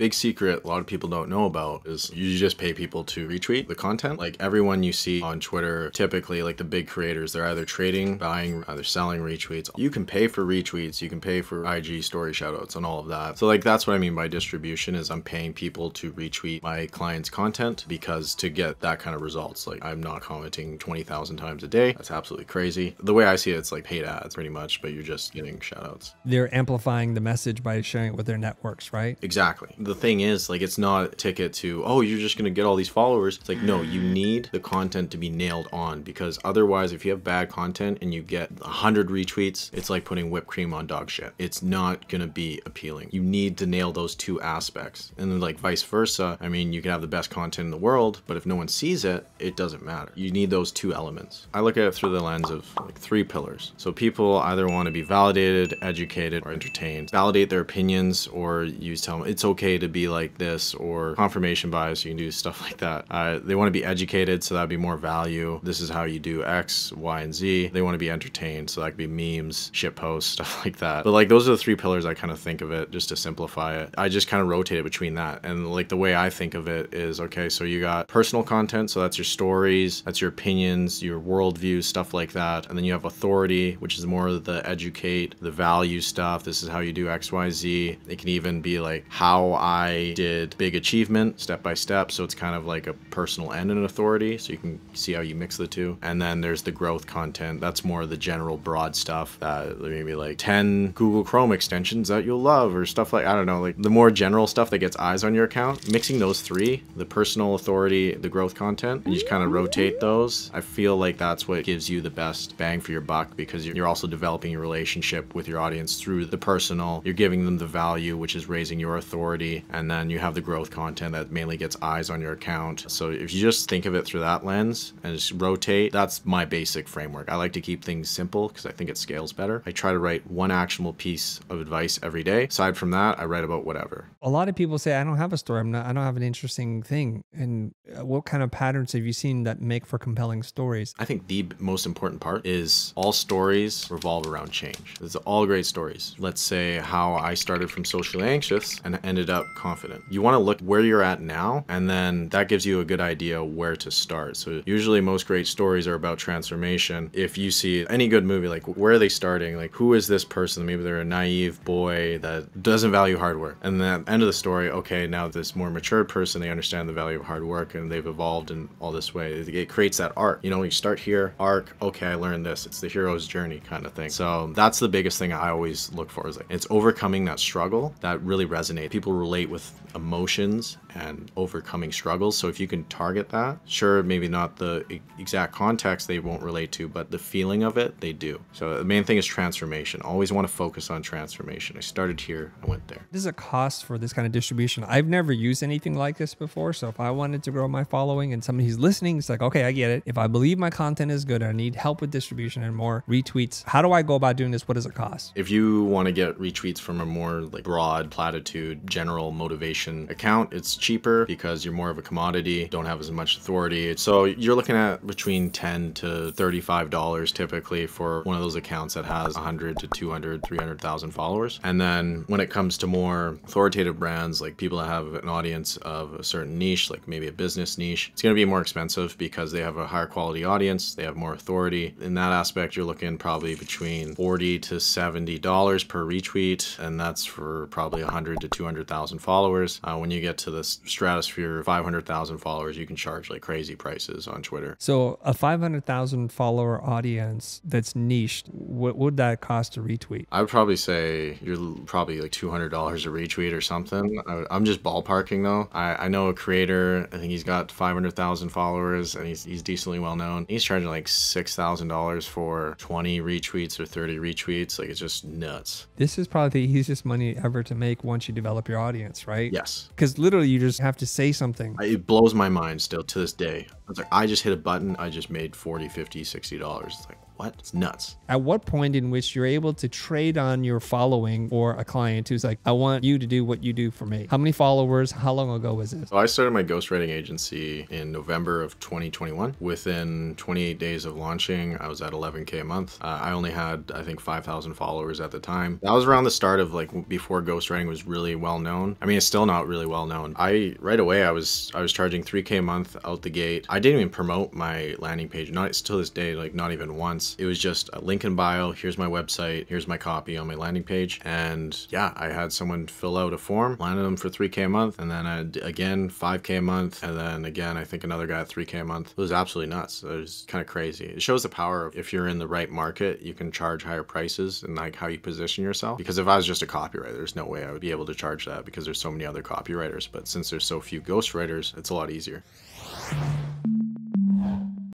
Big secret a lot of people don't know about is you just pay people to retweet the content. Like everyone you see on Twitter, typically like the big creators, they're either trading, buying, either selling retweets. You can pay for retweets, you can pay for IG story shoutouts and all of that. So like that's what I mean by distribution is I'm paying people to retweet my client's content because to get that kind of results, like I'm not commenting 20,000 times a day. That's absolutely crazy. The way I see it, it's like paid ads pretty much, but you're just getting shoutouts. They're amplifying the message by sharing it with their networks, right? Exactly. The thing is, like, it's not a ticket to, oh, you're just going to get all these followers. It's like, no, you need the content to be nailed on, because otherwise, if you have bad content and you get 100 retweets, it's like putting whipped cream on dog shit. It's not going to be appealing. You need to nail those two aspects. And then like vice versa. I mean, you can have the best content in the world, but if no one sees it, it doesn't matter. You need those two elements. I look at it through the lens of like 3 pillars. So people either want to be validated, educated, or entertained. Validate their opinions, or you tell them it's okay to be like this, or confirmation bias, you can do stuff like that. They want to be educated, so that'd be more value. This is how you do X, Y, and Z. They want to be entertained, so that could be memes, shit posts, stuff like that. But like those are the 3 pillars I kind of think of it, just to simplify it. I just kind of rotate it between that. And like the way I think of it is, okay, so you got personal content, so that's your stories, that's your opinions, your worldview, stuff like that. And then you have authority, which is more of the educate, the value stuff. This is how you do X, Y, Z. It can even be like how I did big achievement step by step. So it's kind of like a personal and an authority. So you can see how you mix the two. And then there's the growth content. That's more of the general broad stuff that maybe like 10 Google Chrome extensions that you'll love or stuff like, I don't know, like the more general stuff that gets eyes on your account. Mixing those 3, the personal, authority, the growth content, and you just kind of rotate those. I feel like that's what gives you the best bang for your buck, because you're also developing your relationship with your audience through the personal. You're giving them the value, which is raising your authority, and then you have the growth content that mainly gets eyes on your account. So if you just think of it through that lens and just rotate, that's my basic framework. I like to keep things simple because I think it scales better. I try to write one actionable piece of advice every day. Aside from that, I write about whatever. A lot of people say, I don't have a story. I don't have an interesting thing. And what kind of patterns have you seen that make for compelling stories? I think the most important part is all stories revolve around change. It's all great stories. Let's say how I started from socially anxious and ended up confident. You want to look where you're at now, and then that gives you a good idea where to start. So usually most great stories are about transformation. If you see any good movie, like where are they starting? Like who is this person? Maybe they're a naive boy that doesn't value hard work. And then at the end of the story, okay, now this more mature person, they understand the value of hard work and they've evolved in all this way. It creates that arc. You know, you start here, arc, okay, I learned this. It's the hero's journey kind of thing. So that's the biggest thing I always look for, is like it's overcoming that struggle that really resonates. People relate with emotions and overcoming struggles. So if you can target that, sure, maybe not the exact context they won't relate to, but the feeling of it, they do. So the main thing is transformation. Always want to focus on transformation. I started here, I went there. There's a cost for this kind of distribution. I've never used anything like this before. So if I wanted to grow my following and somebody who's listening, it's like, okay, I get it. If I believe my content is good, I need help with distribution and more retweets. How do I go about doing this? What does it cost? If you want to get retweets from a more like broad platitude, general motivation account, it's cheaper because you're more of a commodity, don't have as much authority. So you're looking at between $10 to $35 typically for one of those accounts that has 100 to 200, 300,000 followers. And then when it comes to more authoritative brands, like people that have an audience of a certain niche, like maybe a business niche, it's going to be more expensive because they have a higher quality audience, they have more authority. In that aspect, you're looking probably between $40 to $70 per retweet, and that's for probably 100 to 200,000 followers. When you get to the stratosphere, 500,000 followers, you can charge like crazy prices on Twitter. So a 500,000 follower audience that's niched, what would that cost to retweet? I would probably say you're probably like $200 a retweet or something. I'm just ballparking though. I know a creator, I think he's got 500,000 followers and he's decently well known. He's charging like $6,000 for 20 retweets or 30 retweets. Like it's just nuts. This is probably the easiest money ever to make once you develop your audience, right? Yes. Because literally you just have to say something. It blows my mind still to this day. It's like, I just hit a button, I just made $40, $50, $60. It's like, what? It's nuts. At what point in which you're able to trade on your following for a client who's like, I want you to do what you do for me? How many followers? How long ago was this? So I started my ghostwriting agency in November of 2021. Within 28 days of launching, I was at 11K a month. I only had, I think, 5,000 followers at the time. That was around the start of like before ghostwriting was really well known. I mean, it's still not really well known. Right away, I was charging 3K a month out the gate. I didn't even promote my landing page, not to this day, like not even once. It was just a link in bio. Here's my website. Here's my copy on my landing page. And yeah, I had someone fill out a form, landed them for 3K a month. And then again, 5K a month. And then again, I think another guy at 3K a month. It was absolutely nuts. It was kind of crazy. It shows the power of if you're in the right market, you can charge higher prices and like how you position yourself. Because if I was just a copywriter, there's no way I would be able to charge that because there's so many other copywriters. But since there's so few ghostwriters, it's a lot easier.